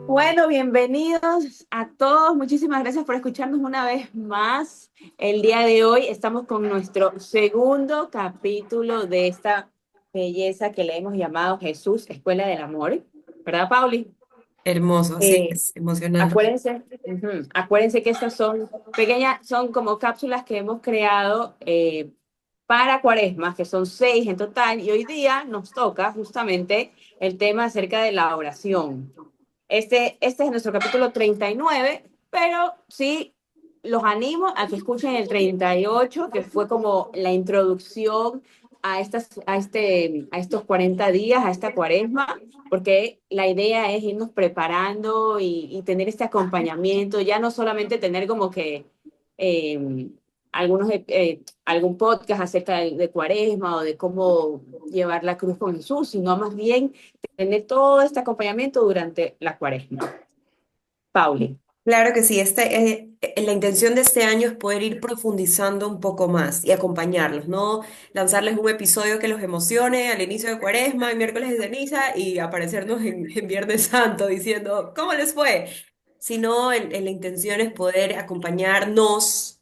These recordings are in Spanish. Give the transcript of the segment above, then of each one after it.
Bueno, bienvenidos a todos. Muchísimas gracias por escucharnos una vez más. El día de hoy estamos con nuestro segundo capítulo de esta belleza que le hemos llamado Jesús, Escuela del Amor. ¿Verdad, Pauli? Hermoso, así Eh, es, emocionante. acuérdense que estas son pequeñas, son como cápsulas que hemos creado para Cuaresma, que son 6 en total, y hoy día nos toca justamente el tema acerca de la oración. Este es nuestro capítulo 39, pero sí los animo a que escuchen el 38, que fue como la introducción a estos 40 días, a esta cuaresma, porque la idea es irnos preparando y tener este acompañamiento, ya no solamente tener como que eh, algún podcast acerca de cuaresma o de cómo llevar la cruz con Jesús, sino más bien tener todo este acompañamiento durante la cuaresma. Pauli. Claro que sí, la intención de este año es poder ir profundizando un poco más y acompañarlos, no lanzarles un episodio que los emocione al inicio de Cuaresma, en miércoles de ceniza y aparecernos en Viernes Santo diciendo, ¿cómo les fue? Sino la intención es poder acompañarnos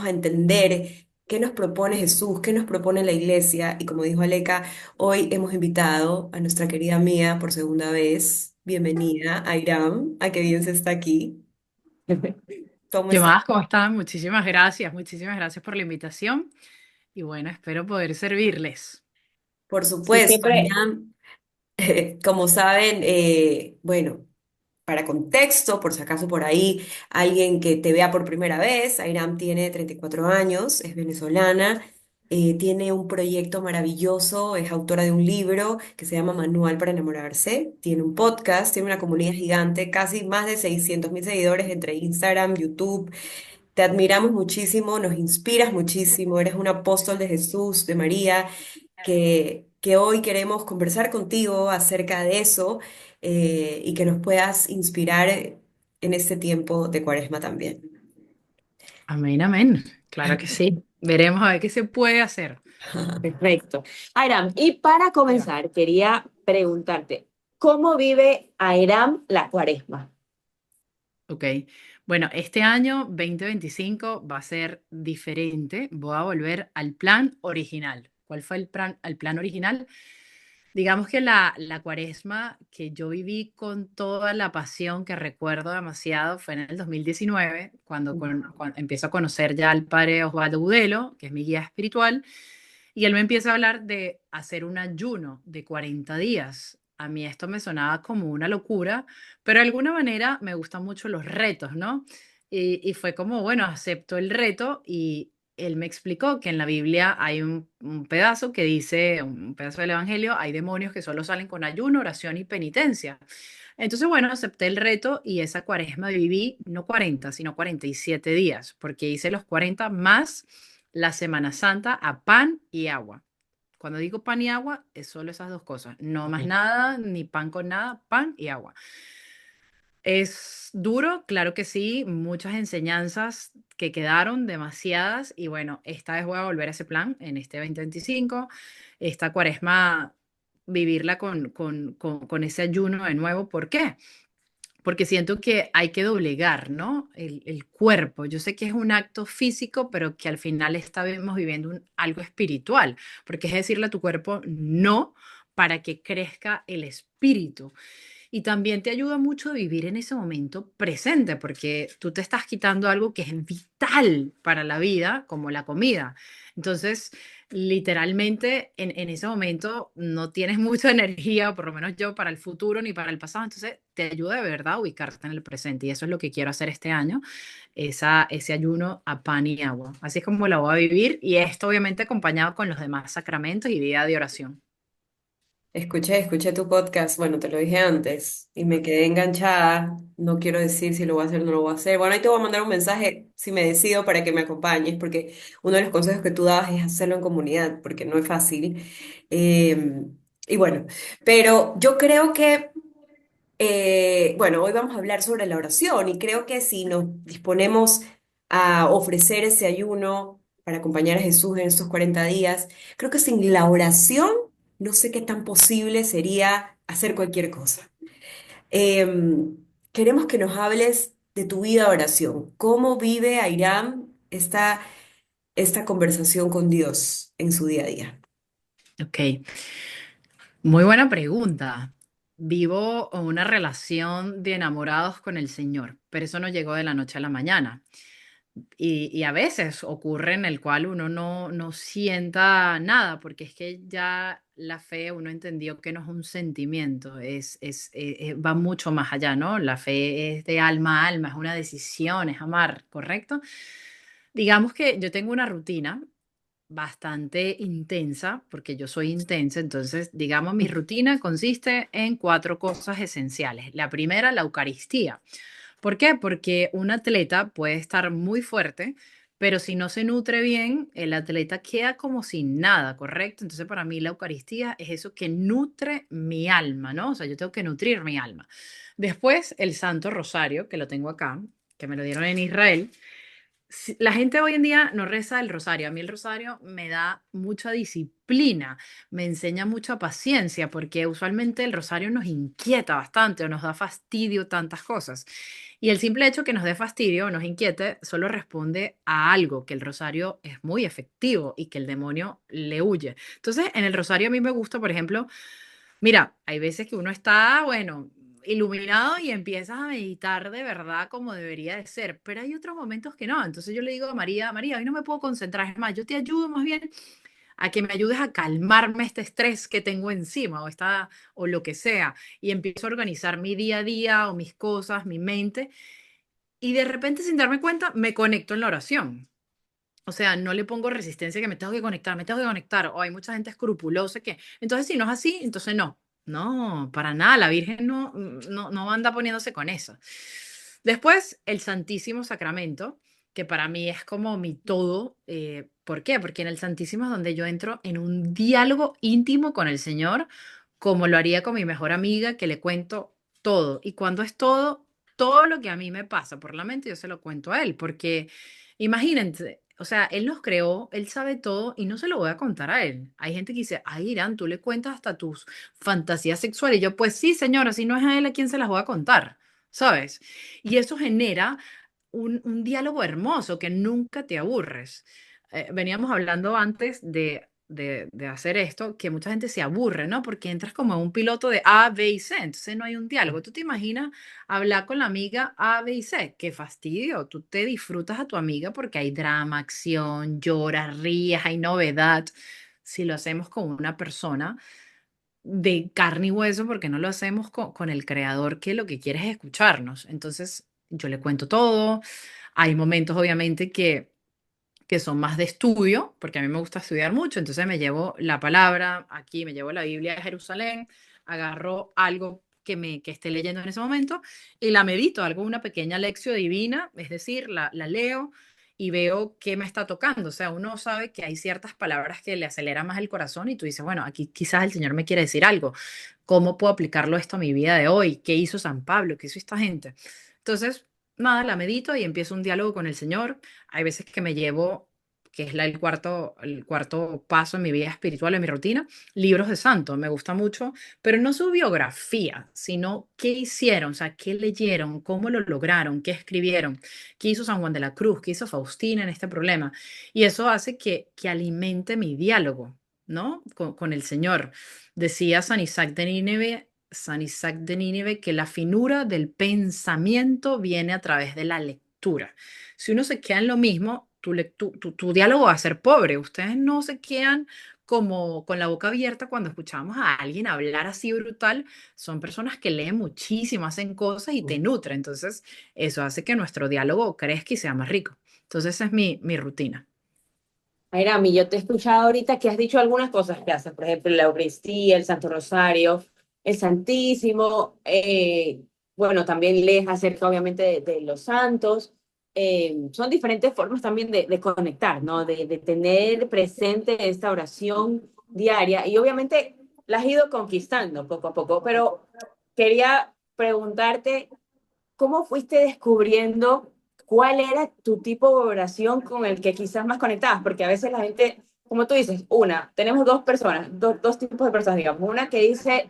a entender qué nos propone Jesús, qué nos propone la iglesia. Y como dijo Aleca, hoy hemos invitado a nuestra querida Mía por segunda vez. Bienvenida a Irán, a que bien se está aquí. ¿Cómo ¿Qué está? más? ¿Cómo están? Muchísimas gracias por la invitación y bueno, espero poder servirles. Por Sí, supuesto, siempre. Irán, como saben, bueno, para contexto, por si acaso por ahí alguien que te vea por primera vez, Airam tiene 34 años, es venezolana, tiene un proyecto maravilloso, es autora de un libro que se llama Manual para enamorarse, tiene un podcast, tiene una comunidad gigante, casi más de 600.000 seguidores entre Instagram, YouTube. Te admiramos muchísimo, nos inspiras muchísimo, eres un apóstol de Jesús, de María, que hoy queremos conversar contigo acerca de eso y que nos puedas inspirar en este tiempo de Cuaresma también. Amén, amén. Claro que sí. Veremos a ver qué se puede hacer. Perfecto. Airam, y para comenzar, quería preguntarte, ¿cómo vive Airam la cuaresma? Ok. Bueno, este año 2025 va a ser diferente. Voy a volver al plan original. ¿Cuál fue el plan original? Digamos que la cuaresma que yo viví con toda la pasión que recuerdo demasiado fue en el 2019, cuando empiezo a conocer ya al padre Osvaldo Budelo, que es mi guía espiritual, y él me empieza a hablar de hacer un ayuno de 40 días. A mí esto me sonaba como una locura, pero de alguna manera me gustan mucho los retos, ¿no? Y fue como, bueno, acepto el reto y él me explicó que en la Biblia hay un pedazo que dice, un pedazo del Evangelio, hay demonios que solo salen con ayuno, oración y penitencia. Entonces, bueno, acepté el reto y esa cuaresma viví no 40, sino 47 días, porque hice los 40 más la Semana Santa a pan y agua. Cuando digo pan y agua, es solo esas dos cosas, no más nada, ni pan con nada, pan y agua. Es duro, claro que sí, muchas enseñanzas que quedaron, demasiadas, y bueno, esta vez voy a volver a ese plan en este 2025, esta cuaresma, vivirla con ese ayuno de nuevo. ¿Por qué? Porque siento que hay que doblegar, ¿no? El cuerpo. Yo sé que es un acto físico, pero que al final estamos viviendo algo espiritual, porque es decirle a tu cuerpo no para que crezca el espíritu. Y también te ayuda mucho a vivir en ese momento presente, porque tú te estás quitando algo que es vital para la vida, como la comida. Entonces, literalmente en ese momento no tienes mucha energía, o por lo menos yo, para el futuro ni para el pasado. Entonces, te ayuda de verdad a ubicarte en el presente. Y eso es lo que quiero hacer este año, ese ayuno a pan y agua. Así es como lo voy a vivir. Y esto obviamente acompañado con los demás sacramentos y vida de oración. Escuché tu podcast, bueno, te lo dije antes y me quedé enganchada. No quiero decir si lo voy a hacer o no lo voy a hacer. Bueno, ahí te voy a mandar un mensaje si me decido para que me acompañes, porque uno de los consejos que tú dabas es hacerlo en comunidad, porque no es fácil. Eh, y bueno, pero yo creo que, bueno, hoy vamos a hablar sobre la oración y creo que si nos disponemos a ofrecer ese ayuno para acompañar a Jesús en estos 40 días, creo que sin la oración no sé qué tan posible sería hacer cualquier cosa. Em, Queremos que nos hables de tu vida de oración. ¿Cómo vive Airam esta conversación con Dios en su día a día? Ok, muy buena pregunta. Vivo una relación de enamorados con el Señor, pero eso no llegó de la noche a la mañana. Y a veces ocurre en el cual uno no sienta nada, porque es que ya la fe uno entendió que no es un sentimiento, va mucho más allá, ¿no? La fe es de alma a alma, es una decisión, es amar, ¿correcto? Digamos que yo tengo una rutina bastante intensa, porque yo soy intensa, entonces, digamos, mi rutina consiste en cuatro cosas esenciales. La primera, la Eucaristía. ¿Por qué? Porque un atleta puede estar muy fuerte, pero si no se nutre bien, el atleta queda como sin nada, ¿correcto? Entonces, para mí la Eucaristía es eso que nutre mi alma, ¿no? O sea, yo tengo que nutrir mi alma. Después, el Santo Rosario, que lo tengo acá, que me lo dieron en Israel. La gente hoy en día no reza el rosario. A mí el rosario me da mucha disciplina, me enseña mucha paciencia, porque usualmente el rosario nos inquieta bastante o nos da fastidio tantas cosas. Y el simple hecho que nos dé fastidio o nos inquiete solo responde a algo, que el rosario es muy efectivo y que el demonio le huye. Entonces, en el rosario a mí me gusta, por ejemplo, mira, hay veces que uno está, bueno, iluminado y empiezas a meditar de verdad como debería de ser, pero hay otros momentos que no. Entonces yo le digo a María, María, hoy no me puedo concentrar, es más, yo te ayudo más bien a que me ayudes a calmarme este estrés que tengo encima o lo que sea, y empiezo a organizar mi día a día o mis cosas, mi mente, y de repente sin darme cuenta me conecto en la oración. O sea, no le pongo resistencia que me tengo que conectar, me tengo que conectar. O hay mucha gente escrupulosa que, entonces si no es así, entonces no. No, para nada, la Virgen no anda poniéndose con eso. Después, el Santísimo Sacramento, que para mí es como mi todo. ¿Por qué? Porque en el Santísimo es donde yo entro en un diálogo íntimo con el Señor, como lo haría con mi mejor amiga, que le cuento todo. Y cuando es todo, todo lo que a mí me pasa por la mente, yo se lo cuento a él, porque imagínense, o sea, él nos creó, él sabe todo y no se lo voy a contar a él. Hay gente que dice, ay, Irán, tú le cuentas hasta tus fantasías sexuales. Y yo, pues sí, señora, si no es a él a quién se las voy a contar, ¿sabes? Y eso genera un diálogo hermoso que nunca te aburres. Veníamos hablando antes de hacer esto, que mucha gente se aburre, ¿no? Porque entras como en un piloto de A, B y C, entonces no hay un diálogo. ¿Tú te imaginas hablar con la amiga A, B y C? ¡Qué fastidio! Tú te disfrutas a tu amiga porque hay drama, acción, lloras, ríes, hay novedad. Si lo hacemos con una persona de carne y hueso, porque no lo hacemos con el creador que lo que quiere es escucharnos. Entonces, yo le cuento todo. Hay momentos, obviamente, que son más de estudio, porque a mí me gusta estudiar mucho, entonces me llevo la palabra, aquí me llevo la Biblia de Jerusalén, agarro algo que esté leyendo en ese momento y la medito, hago una pequeña lección divina, es decir, la leo y veo qué me está tocando. O sea, uno sabe que hay ciertas palabras que le aceleran más el corazón y tú dices, bueno, aquí quizás el Señor me quiere decir algo. ¿Cómo puedo aplicarlo esto a mi vida de hoy? ¿Qué hizo San Pablo? ¿Qué hizo esta gente? Entonces, nada, la medito y empiezo un diálogo con el Señor. Hay veces que me llevo, que es el cuarto paso en mi vida espiritual, en mi rutina, libros de santos. Me gusta mucho, pero no su biografía, sino qué hicieron, o sea, qué leyeron, cómo lo lograron, qué escribieron, qué hizo San Juan de la Cruz, qué hizo Faustina en este problema. Y eso hace que alimente mi diálogo, ¿no? Con el Señor. Decía San Isaac de Nínive, que la finura del pensamiento viene a través de la lectura. Si uno se queda en lo mismo, tu diálogo va a ser pobre. Ustedes no se quedan como con la boca abierta cuando escuchamos a alguien hablar así brutal. Son personas que leen muchísimo, hacen cosas y te nutren. Entonces, eso hace que nuestro diálogo crezca y sea más rico. Entonces, esa es mi rutina. Ayrami, yo te he escuchado ahorita que has dicho algunas cosas que haces, por ejemplo, la Eucaristía, el Santo Rosario, el Santísimo, bueno, también lees acerca obviamente de los santos. Son diferentes formas también de conectar, ¿no? De tener presente esta oración diaria y obviamente la has ido conquistando poco a poco, pero quería preguntarte, ¿cómo fuiste descubriendo cuál era tu tipo de oración con el que quizás más conectabas? Porque a veces la gente, como tú dices, tenemos dos personas, dos tipos de personas, digamos. Una que dice,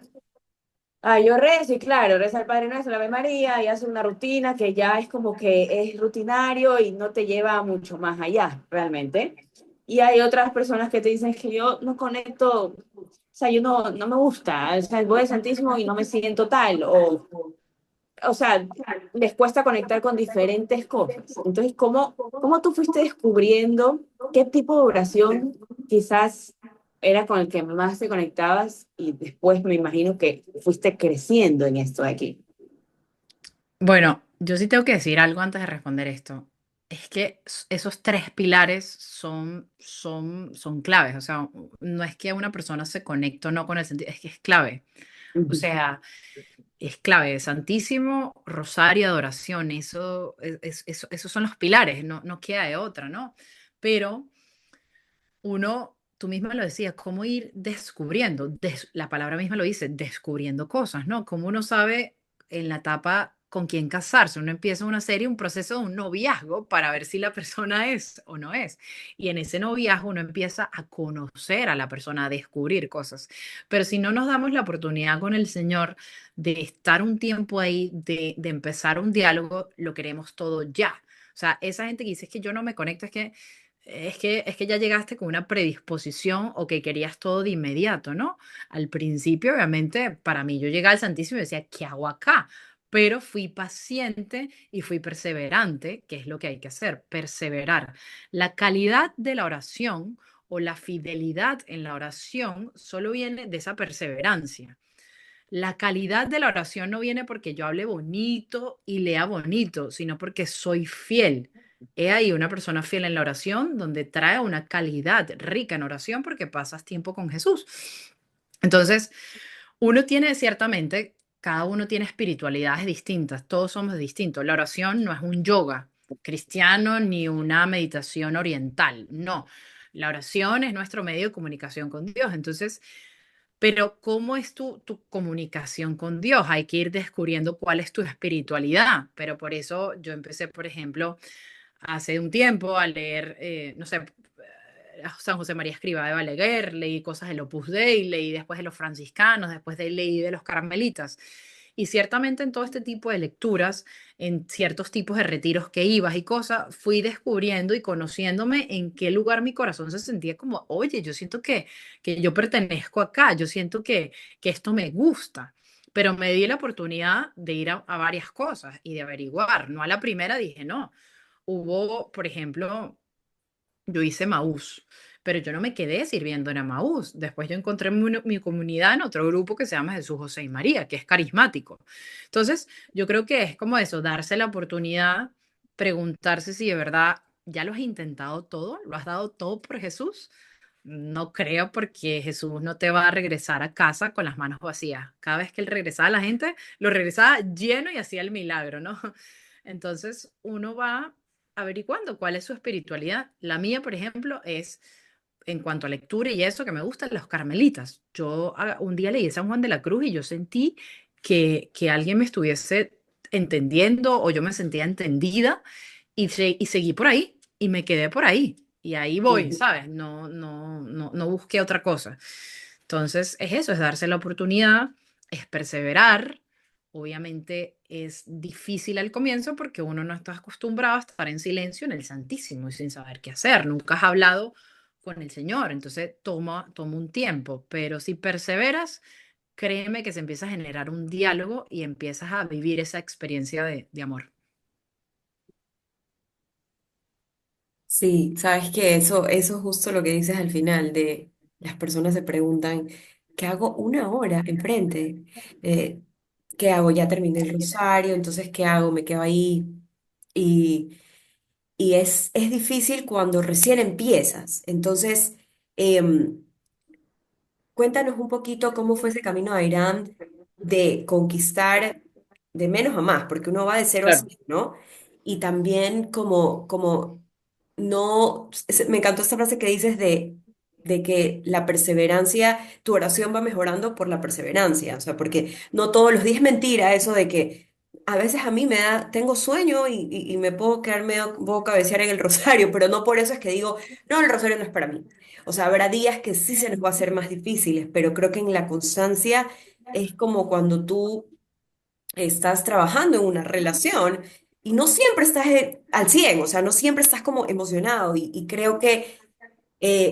Ah, yo rezo y claro, reza el Padre Nuestro, la Ave María y hace una rutina que ya es como que es rutinario y no te lleva mucho más allá, realmente. Y hay otras personas que te dicen que yo no conecto, o sea, yo no me gusta, o sea, voy al Santísimo y no me siento tal, o sea, les cuesta conectar con diferentes cosas. Entonces, ¿cómo tú fuiste descubriendo qué tipo de oración quizás era con el que más te conectabas y después me imagino que fuiste creciendo en esto de aquí? Bueno, yo sí tengo que decir algo antes de responder esto. Es que esos tres pilares son claves. O sea, no es que una persona se conecte o no con el sentido, es que es clave. O Ujú. sea, es clave. Santísimo, rosario, adoración. Esos son los pilares, no queda de otra, ¿no? Pero uno, tú misma lo decías, cómo ir descubriendo, la palabra misma lo dice, descubriendo cosas, ¿no? Como uno sabe en la etapa con quién casarse, uno empieza una serie, un proceso de un noviazgo para ver si la persona es o no es. Y en ese noviazgo uno empieza a conocer a la persona, a descubrir cosas. Pero si no nos damos la oportunidad con el Señor de estar un tiempo ahí, de empezar un diálogo, lo queremos todo ya. O sea, esa gente que dice es que yo no me conecto, es que ya llegaste con una predisposición o que querías todo de inmediato, ¿no? Al principio, obviamente, para mí, yo llegaba al Santísimo y decía, ¿qué hago acá? Pero fui paciente y fui perseverante, que es lo que hay que hacer, perseverar. La calidad de la oración o la fidelidad en la oración solo viene de esa perseverancia. La calidad de la oración no viene porque yo hable bonito y lea bonito, sino porque soy fiel. He ahí una persona fiel en la oración donde trae una calidad rica en oración porque pasas tiempo con Jesús. Entonces, uno tiene ciertamente, cada uno tiene espiritualidades distintas, todos somos distintos. La oración no es un yoga cristiano ni una meditación oriental, no. La oración es nuestro medio de comunicación con Dios. Entonces, pero ¿cómo es tu comunicación con Dios? Hay que ir descubriendo cuál es tu espiritualidad. Pero por eso yo empecé, por ejemplo, hace un tiempo a leer, no sé, a San José María Escrivá de Balaguer, leí cosas del Opus Dei, leí después de los franciscanos, leí de los carmelitas. Y ciertamente en todo este tipo de lecturas, en ciertos tipos de retiros que ibas y cosas, fui descubriendo y conociéndome en qué lugar mi corazón se sentía como, oye, yo siento que yo pertenezco acá, yo siento que esto me gusta. Pero me di la oportunidad de ir a varias cosas y de averiguar. No a la primera dije, no. Hubo, por ejemplo, yo hice Maús, pero yo no me quedé sirviendo en Maús. Después yo encontré mi comunidad en otro grupo que se llama Jesús, José y María, que es carismático. Entonces, yo creo que es como eso, darse la oportunidad, preguntarse si de verdad ya lo has intentado todo, lo has dado todo por Jesús. No creo porque Jesús no te va a regresar a casa con las manos vacías. Cada vez que él regresaba a la gente, lo regresaba lleno y hacía el milagro, ¿no? Entonces uno va averiguando cuál es su espiritualidad. La mía, por ejemplo, es en cuanto a lectura y eso que me gustan los carmelitas. Yo un día leí San Juan de la Cruz y yo sentí que alguien me estuviese entendiendo o yo me sentía entendida y seguí por ahí y me quedé por ahí. Y ahí voy, Ujú. ¿sabes? No busqué otra cosa. Entonces, es eso, es darse la oportunidad, es perseverar. Obviamente es difícil al comienzo porque uno no está acostumbrado a estar en silencio en el Santísimo y sin saber qué hacer. Nunca has hablado con el Señor, entonces toma un tiempo, pero si perseveras, créeme que se empieza a generar un diálogo y empiezas a vivir esa experiencia de amor. Sí, sabes que eso es justo lo que dices al final, de las personas se preguntan, ¿qué hago una hora enfrente? Eh, ¿Qué hago? Ya terminé el rosario, entonces ¿qué hago? Me quedo ahí. Y, y es difícil cuando recién empiezas. Entonces, em, cuéntanos un poquito cómo fue ese camino de Irán de conquistar de menos a más, porque uno va de cero a Claro. 100, ¿no? Y también como no, me encantó esta frase que dices de que la perseverancia, tu oración va mejorando por la perseverancia, o sea, porque no todos los días es mentira eso de que a veces a mí tengo sueño y me puedo quedarme, puedo cabecear en el rosario, pero no por eso es que digo, no, el rosario no es para mí. O sea, habrá días que sí se nos va a hacer más difíciles, pero creo que en la constancia es como cuando tú estás trabajando en una relación y no siempre estás al 100, o sea, no siempre estás como emocionado y creo que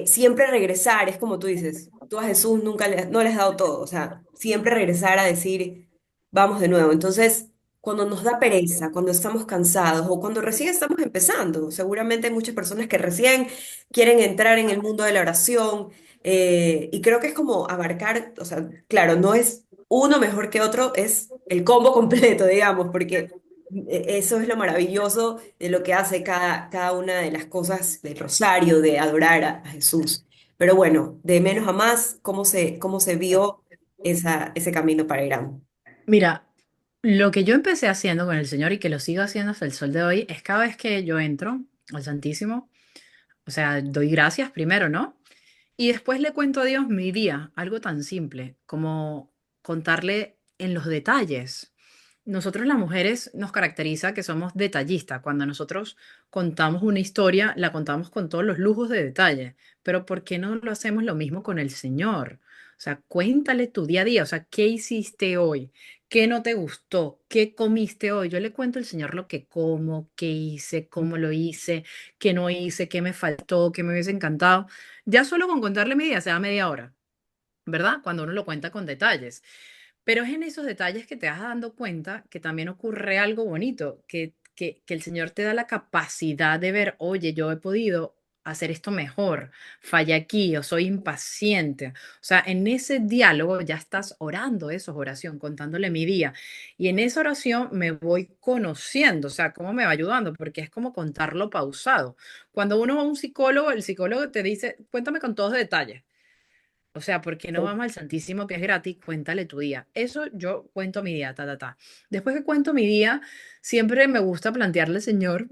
siempre regresar, es como tú dices, tú a Jesús nunca no le has dado todo, o sea, siempre regresar a decir, vamos de nuevo. Entonces, cuando nos da pereza, cuando estamos cansados o cuando recién estamos empezando, seguramente hay muchas personas que recién quieren entrar en el mundo de la oración y creo que es como abarcar, o sea, claro, no es uno mejor que otro, es el combo completo, digamos, porque eso es lo maravilloso de lo que hace cada una de las cosas del rosario, de adorar a Jesús. Pero bueno, de menos a más, cómo se vio ese camino para Irán? Mira, lo que yo empecé haciendo con el Señor y que lo sigo haciendo hasta el sol de hoy es cada vez que yo entro al Santísimo, o sea, doy gracias primero, ¿no? Y después le cuento a Dios mi día, algo tan simple como contarle en los detalles. Nosotros las mujeres nos caracteriza que somos detallistas. Cuando nosotros contamos una historia, la contamos con todos los lujos de detalle. Pero ¿por qué no lo hacemos lo mismo con el Señor? O sea, cuéntale tu día a día. O sea, ¿qué hiciste hoy? ¿Qué no te gustó? ¿Qué comiste hoy? Yo le cuento al Señor lo que como, qué hice, cómo lo hice, qué no hice, qué me faltó, qué me hubiese encantado. Ya solo con contarle mi día se da media hora, ¿verdad? Cuando uno lo cuenta con detalles. Pero es en esos detalles que te vas dando cuenta que también ocurre algo bonito, que el Señor te da la capacidad de ver, oye, yo he podido hacer esto mejor, fallé aquí o soy impaciente. O sea, en ese diálogo ya estás orando, eso es oración, contándole mi día. Y en esa oración me voy conociendo, o sea, cómo me va ayudando, porque es como contarlo pausado. Cuando uno va a un psicólogo, el psicólogo te dice, cuéntame con todos detalles. O sea, ¿por qué no vamos al Santísimo que es gratis? Cuéntale tu día. Eso yo cuento mi día, ta, ta, ta. Después que cuento mi día, siempre me gusta plantearle, Señor,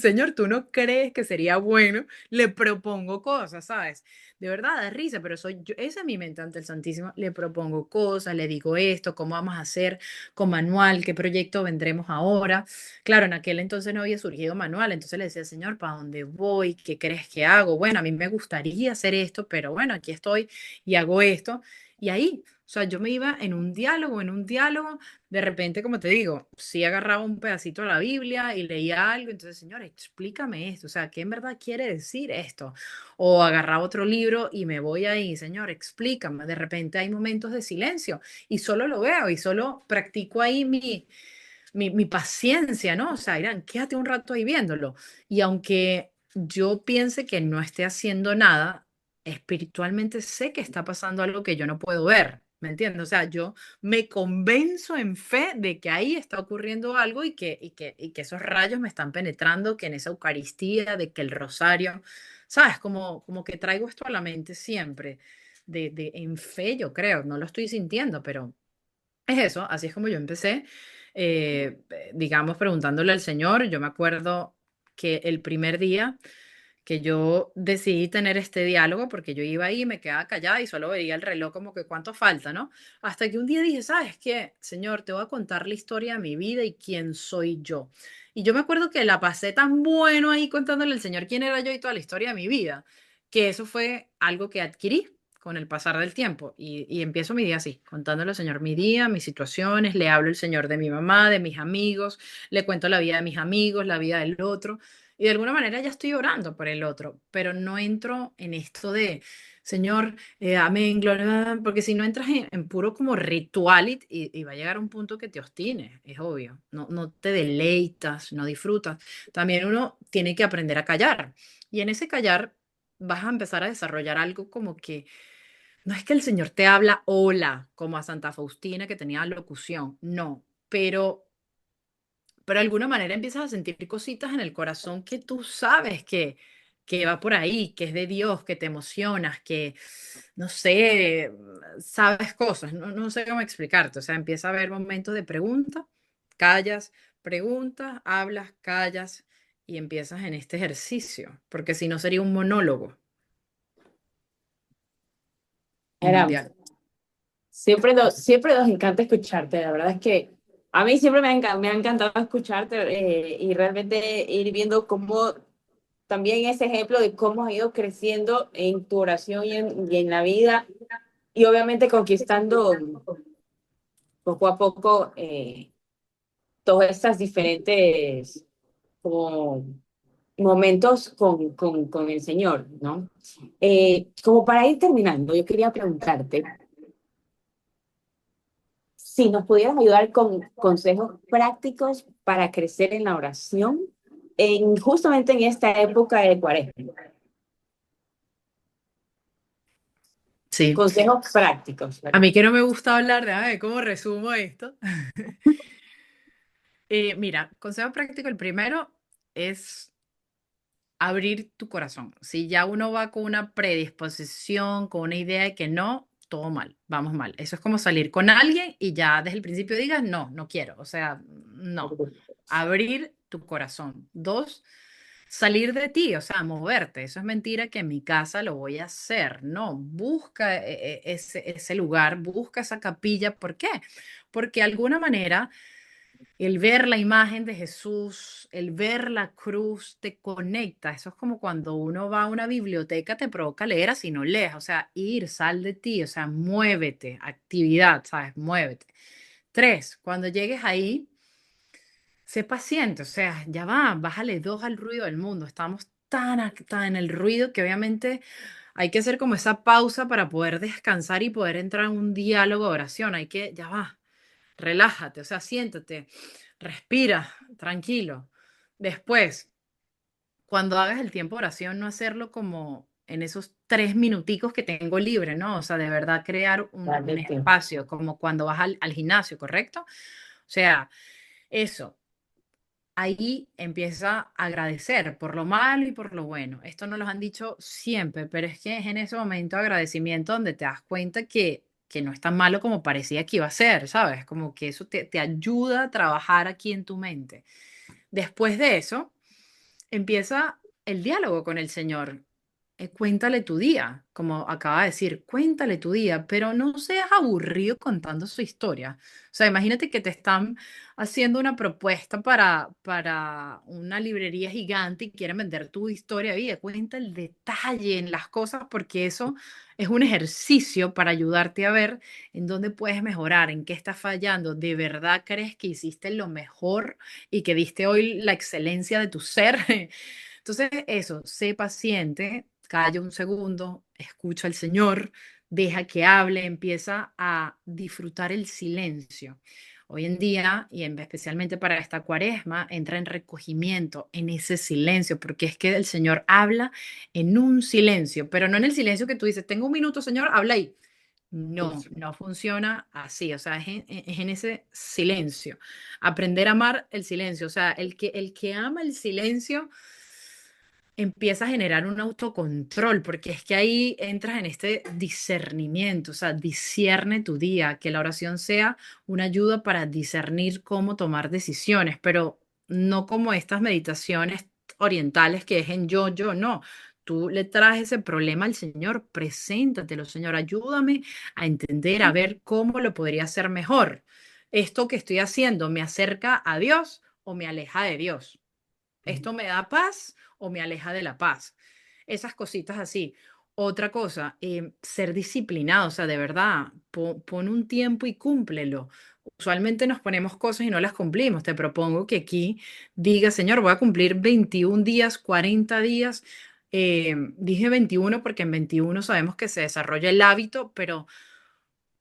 Señor, ¿tú no crees que sería bueno? Le propongo cosas, ¿sabes? De verdad, da risa, pero soy yo, esa es mi mente ante el Santísimo. Le propongo cosas, le digo esto, cómo vamos a hacer con manual, qué proyecto vendremos ahora. Claro, en aquel entonces no había surgido manual, entonces le decía, Señor, ¿para dónde voy? ¿Qué crees que hago? Bueno, a mí me gustaría hacer esto, pero bueno, aquí estoy y hago esto. Y ahí, o sea, yo me iba en un diálogo, de repente, como te digo, sí agarraba un pedacito de la Biblia y leía algo, entonces, Señor, explícame esto, o sea, ¿qué en verdad quiere decir esto? O agarraba otro libro y me voy ahí, Señor, explícame. De repente hay momentos de silencio y solo lo veo y solo practico ahí mi paciencia, ¿no? O sea, Irán, quédate un rato ahí viéndolo. Y aunque yo piense que no esté haciendo nada, espiritualmente sé que está pasando algo que yo no puedo ver, ¿me entiendes? O sea, yo me convenzo en fe de que ahí está ocurriendo algo y que esos rayos me están penetrando, que en esa Eucaristía, de que el rosario, ¿sabes? Como que traigo esto a la mente siempre, en fe, yo creo, no lo estoy sintiendo, pero es eso, así es como yo empecé, digamos, preguntándole al Señor. Yo me acuerdo que el primer día que yo decidí tener este diálogo, porque yo iba ahí, me quedaba callada y solo veía el reloj como que cuánto falta, ¿no? Hasta que un día dije, ¿sabes qué? Señor, te voy a contar la historia de mi vida y quién soy yo. Y yo me acuerdo que la pasé tan bueno ahí contándole al Señor quién era yo y toda la historia de mi vida, que eso fue algo que adquirí con el pasar del tiempo. Y empiezo mi día así, contándole al Señor mi día, mis situaciones, le hablo al Señor de mi mamá, de mis amigos, le cuento la vida de mis amigos, la vida del otro. Y de alguna manera ya estoy orando por el otro, pero no entro en esto de, Señor, amén, gloria, porque si no entras en puro como ritual y va a llegar un punto que te obstines, es obvio, no te deleitas, no disfrutas. También uno tiene que aprender a callar. Y en ese callar vas a empezar a desarrollar algo como que no es que el Señor te habla hola, como a Santa Faustina que tenía locución, no, pero de alguna manera empiezas a sentir cositas en el corazón que tú sabes que va por ahí, que es de Dios, que te emocionas, que, no sé, sabes cosas, no sé cómo explicarte, o sea, empieza a haber momentos de pregunta, callas, preguntas, hablas, callas y empiezas en este ejercicio, porque si no sería un monólogo y no un Era, diálogo. siempre nos encanta escucharte, la verdad es que a mí siempre me ha encantado escucharte y realmente ir viendo cómo también ese ejemplo de cómo has ido creciendo en tu oración y en la vida y obviamente conquistando poco a poco todas estas diferentes como momentos con el Señor, ¿no? Como para ir terminando, yo quería preguntarte si nos pudieras ayudar con consejos prácticos para crecer en la oración, justamente en esta época de Cuaresma. Sí, Consejos prácticos, a ¿verdad? mí que no me gusta hablar de, a ver, ¿cómo resumo esto? Mira, consejo práctico, el primero es abrir tu corazón. Si ya uno va con una predisposición, con una idea de que no, todo mal, vamos mal. Eso es como salir con alguien y ya desde el principio digas, no, no quiero. O sea, no. Abrir tu corazón. Dos, salir de ti, o sea, moverte. Eso es mentira que en mi casa lo voy a hacer. No, busca ese lugar, busca esa capilla. ¿Por qué? Porque de alguna manera el ver la imagen de Jesús, el ver la cruz, te conecta. Eso es como cuando uno va a una biblioteca, te provoca leer así no lees. O sea, ir, sal de ti, o sea, muévete, actividad, ¿sabes? Muévete. Tres, cuando llegues ahí, sé paciente, o sea, ya va, bájale dos al ruido del mundo. Estamos tan en el ruido que obviamente hay que hacer como esa pausa para poder descansar y poder entrar en un diálogo de oración. Hay que, ya va, relájate, o sea, siéntate, respira, tranquilo. Después, cuando hagas el tiempo de oración, no hacerlo como en esos 3 minuticos que tengo libre, ¿no? O sea, de verdad crear un Darle tiempo. espacio, como cuando vas al gimnasio, ¿correcto? O sea, eso. Ahí empieza a agradecer por lo malo y por lo bueno. Esto nos lo han dicho siempre, pero es que es en ese momento de agradecimiento donde te das cuenta que no es tan malo como parecía que iba a ser, ¿sabes? Como que eso te ayuda a trabajar aquí en tu mente. Después de eso, empieza el diálogo con el Señor. Cuéntale tu día, como acaba de decir, cuéntale tu día, pero no seas aburrido contando su historia. O sea, imagínate que te están haciendo una propuesta para una librería gigante y quieren vender tu historia de vida. Cuenta el detalle en las cosas porque eso es un ejercicio para ayudarte a ver en dónde puedes mejorar, en qué estás fallando. ¿De verdad crees que hiciste lo mejor y que diste hoy la excelencia de tu ser? Entonces, eso, sé paciente, calla un segundo, escucha al Señor, deja que hable, empieza a disfrutar el silencio. Hoy en día, y especialmente para esta cuaresma, entra en recogimiento, en ese silencio, porque es que el Señor habla en un silencio, pero no en el silencio que tú dices, tengo un minuto, Señor, habla ahí. No, no funciona así, o sea, es en ese silencio. Aprender a amar el silencio, o sea, el que ama el silencio empieza a generar un autocontrol, porque es que ahí entras en este discernimiento, o sea, discierne tu día, que la oración sea una ayuda para discernir cómo tomar decisiones, pero no como estas meditaciones orientales que es en yo, no. Tú le traes ese problema al Señor, preséntatelo, Señor, ayúdame a entender, a ver cómo lo podría hacer mejor. ¿Esto que estoy haciendo me acerca a Dios o me aleja de Dios? ¿Esto me da paz o me aleja de la paz? Esas cositas así. Otra cosa, ser disciplinado, o sea, de verdad, pon un tiempo y cúmplelo. Usualmente nos ponemos cosas y no las cumplimos. Te propongo que aquí diga, Señor, voy a cumplir 21 días, 40 días. Dije 21 porque en 21 sabemos que se desarrolla el hábito, pero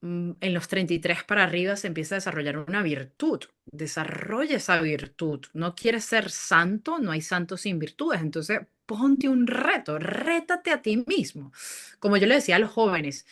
en los 33 para arriba se empieza a desarrollar una virtud. Desarrolla esa virtud. No quieres ser santo, no hay santos sin virtudes. Entonces, ponte un reto, rétate a ti mismo. Como yo le decía a los jóvenes,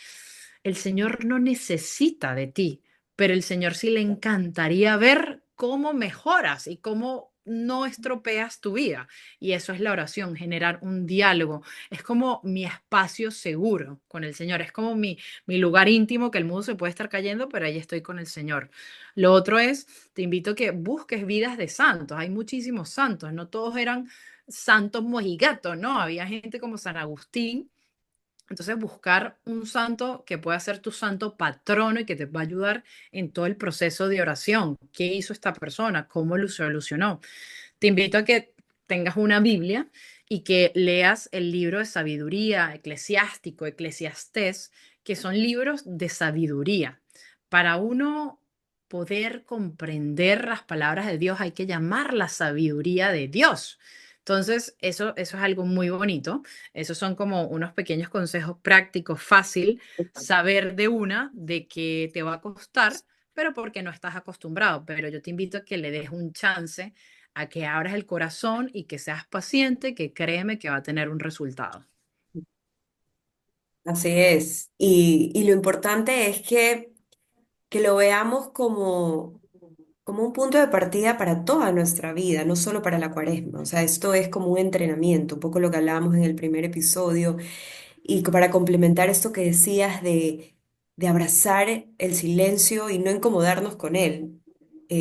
el Señor no necesita de ti, pero el Señor sí le encantaría ver cómo mejoras y cómo no estropeas tu vida. Y eso es la oración, generar un diálogo. Es como mi espacio seguro con el Señor, es como mi lugar íntimo, que el mundo se puede estar cayendo, pero ahí estoy con el Señor. Lo otro es, te invito a que busques vidas de santos. Hay muchísimos santos, no todos eran santos mojigatos, ¿no? Había gente como San Agustín. Entonces, buscar un santo que pueda ser tu santo patrono y que te va a ayudar en todo el proceso de oración. ¿Qué hizo esta persona? ¿Cómo lo solucionó? Te invito a que tengas una Biblia y que leas el libro de sabiduría, eclesiástico, eclesiastés, que son libros de sabiduría para uno poder comprender las palabras de Dios hay que llamar la sabiduría de Dios. Entonces, eso es algo muy bonito. Esos son como unos pequeños consejos prácticos, fácil saber de una, de que te va a costar, pero porque no estás acostumbrado. Pero yo te invito a que le des un chance, a que abras el corazón y que seas paciente, que créeme que va a tener un resultado. Así es. Y lo importante es que lo veamos como un punto de partida para toda nuestra vida, no solo para la cuaresma. O sea, esto es como un entrenamiento, un poco lo que hablábamos en el primer episodio. Y para complementar esto que decías de abrazar el silencio y no incomodarnos con él,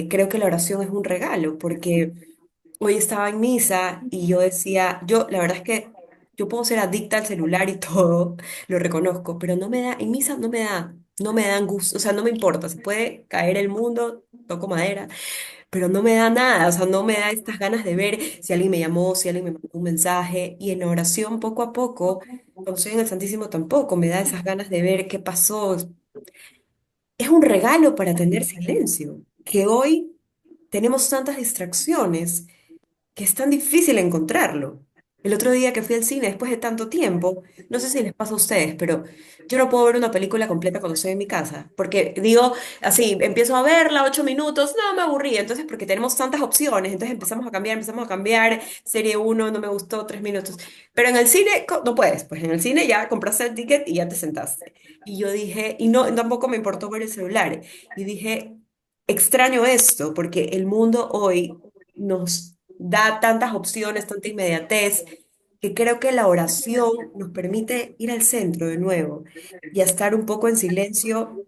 creo que la oración es un regalo, porque hoy estaba en misa y yo decía, yo la verdad es que yo puedo ser adicta al celular y todo, lo reconozco, pero no me da, en misa no me dan gusto, o sea, no me importa, se puede caer el mundo, toco madera, pero no me da nada, o sea, no me da estas ganas de ver si alguien me llamó, si alguien me mandó un mensaje, y en la oración poco a poco, cuando estoy en el Santísimo tampoco, me da esas ganas de ver qué pasó. Es un regalo para tener silencio, que hoy tenemos tantas distracciones que es tan difícil encontrarlo. El otro día que fui al cine, después de tanto tiempo, no sé si les pasa a ustedes, pero yo no puedo ver una película completa cuando estoy en mi casa, porque digo, así, empiezo a verla 8 minutos, no, me aburrí, entonces porque tenemos tantas opciones, entonces empezamos a cambiar, serie uno no me gustó, 3 minutos, pero en el cine no puedes, pues en el cine ya compraste el ticket y ya te sentaste. Y yo dije, y no, tampoco me importó ver el celular, y dije, extraño esto, porque el mundo hoy nos da tantas opciones, tanta inmediatez, que creo que la oración nos permite ir al centro de nuevo y a estar un poco en silencio,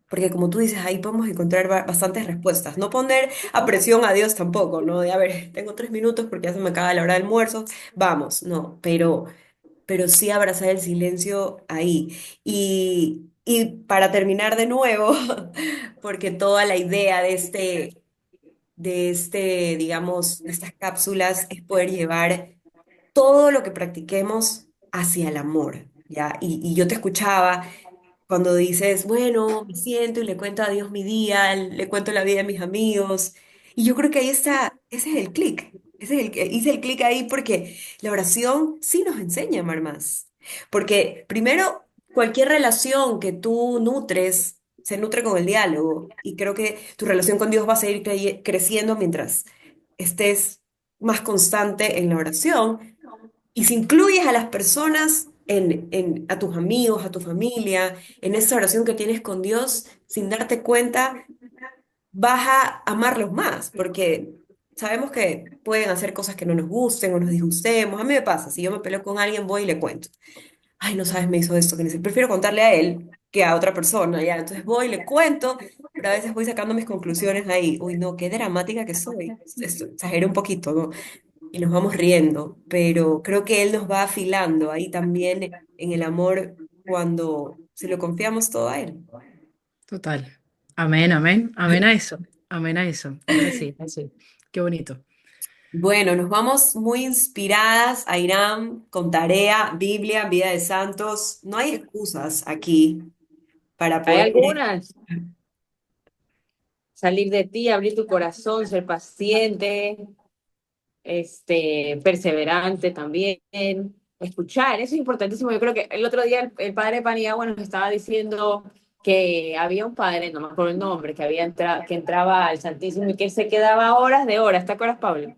porque como tú dices, ahí podemos encontrar bastantes respuestas. No poner a presión a Dios tampoco, ¿no? De, a ver, tengo 3 minutos porque ya se me acaba la hora del almuerzo, vamos, no, pero sí abrazar el silencio ahí. Y para terminar de nuevo, porque toda la idea digamos, de estas cápsulas es poder llevar todo lo que practiquemos hacia el amor, ¿ya? Y yo te escuchaba cuando dices, bueno, me siento y le cuento a Dios mi día, le cuento la vida de mis amigos, y yo creo que ahí está, ese es el clic, hice el clic ahí porque la oración sí nos enseña a amar más, porque primero, cualquier relación que tú nutres, se nutre con el diálogo, y creo que tu relación con Dios va a seguir creciendo mientras estés más constante en la oración. Y si incluyes a las personas, a tus amigos, a tu familia, en esa oración que tienes con Dios, sin darte cuenta, vas a amarlos más, porque sabemos que pueden hacer cosas que no nos gusten o nos disgustemos. A mí me pasa, si yo me peleo con alguien, voy y le cuento. Ay, no sabes, me hizo esto, que prefiero contarle a él que a otra persona, ya. Entonces voy y le cuento, pero a veces voy sacando mis conclusiones ahí. Uy, no, qué dramática que soy. Esto, exageré un poquito, ¿no? Y nos vamos riendo, pero creo que Él nos va afilando ahí también en el amor cuando se lo confiamos todo a Él. Total. Amén, amén, amén a eso, amén a eso. Es así, es así. Qué bonito. Bueno, nos vamos muy inspiradas a Irán con tarea, Biblia, vida de santos. No hay excusas aquí para Hay poder... algunas, salir de ti, abrir tu corazón, ser paciente, perseverante también, escuchar, eso es importantísimo. Yo creo que el otro día el padre Paniagua nos estaba diciendo que había un padre, no me acuerdo el nombre, que entraba al Santísimo y que se quedaba horas de horas, ¿te acuerdas, Pablo?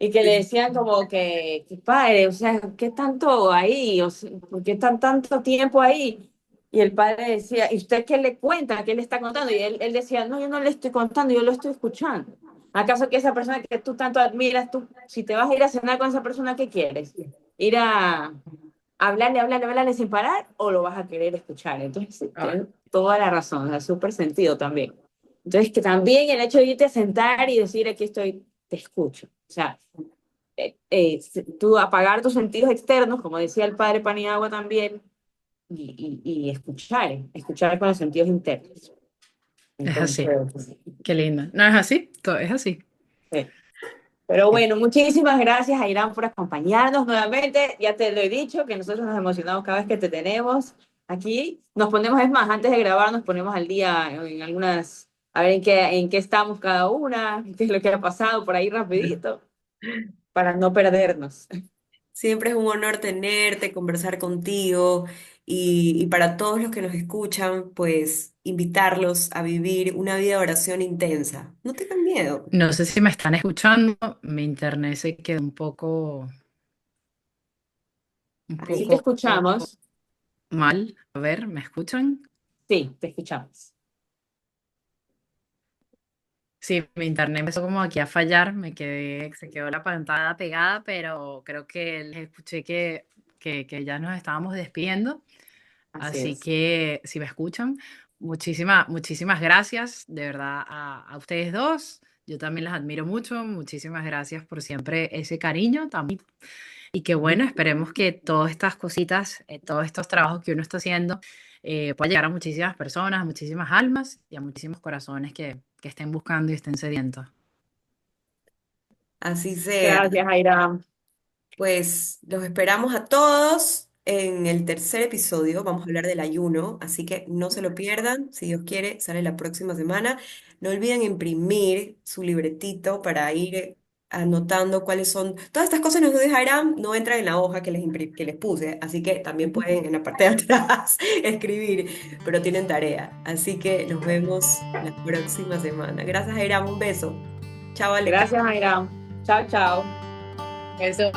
Y que le decían como que padre, o sea, ¿qué tanto ahí? O sea, ¿por qué están tanto tiempo ahí? Y el padre decía, ¿y usted qué le cuenta? ¿Qué le está contando? Y él decía, no, yo no le estoy contando, yo lo estoy escuchando. ¿Acaso que esa persona que tú tanto admiras, tú, si te vas a ir a cenar con esa persona, ¿qué quieres? ¿Ir a hablarle, hablarle, hablarle sin parar o lo vas a querer escuchar? Entonces, sí, Ah, tienes toda la razón, o sea, súper sentido también. Entonces, que también el hecho de irte a sentar y decir, aquí estoy, te escucho. O sea, tú apagar tus sentidos externos, como decía el padre Paniagua también, y escuchar con los sentidos internos. es Entonces, así. Qué lindo. ¿No es así? Todo es así. sí. Pero bueno, muchísimas gracias a Irán por acompañarnos nuevamente. Ya te lo he dicho, que nosotros nos emocionamos cada vez que te tenemos aquí. Nos ponemos, es más, antes de grabar nos ponemos al día en algunas a ver en qué estamos cada una, qué es lo que ha pasado por ahí rapidito, para no perdernos. Siempre es un honor tenerte, conversar contigo y para todos los que nos escuchan, pues invitarlos a vivir una vida de oración intensa. No tengan miedo. No sé si me están escuchando, mi internet se quedó un Así te poco escuchamos. mal. A ver, ¿me escuchan? Sí, te escuchamos. Sí, mi internet empezó como aquí a fallar, se quedó la pantalla pegada, pero creo que les escuché que ya nos estábamos despidiendo. Así Así es. que si me escuchan, muchísimas gracias de verdad a ustedes dos. Yo también las admiro mucho. Muchísimas gracias por siempre ese cariño también. Y que bueno, esperemos que todas estas cositas, todos estos trabajos que uno está haciendo, pueda llegar a muchísimas personas, a muchísimas almas y a muchísimos corazones que estén buscando y estén sedientos. Así sea. Gracias, Aira. Pues los esperamos a todos en el tercer episodio. Vamos a hablar del ayuno, así que no se lo pierdan. Si Dios quiere, sale la próxima semana. No olviden imprimir su libretito para ir anotando cuáles son. Todas estas cosas nos deja Aram, no entran en la hoja que les puse, así que también pueden en la parte de atrás escribir, pero tienen tarea. Así que nos vemos la próxima semana. Gracias, Aram. Un beso. Chao, Ale. Gracias, Aira. Chao, chao. Eso,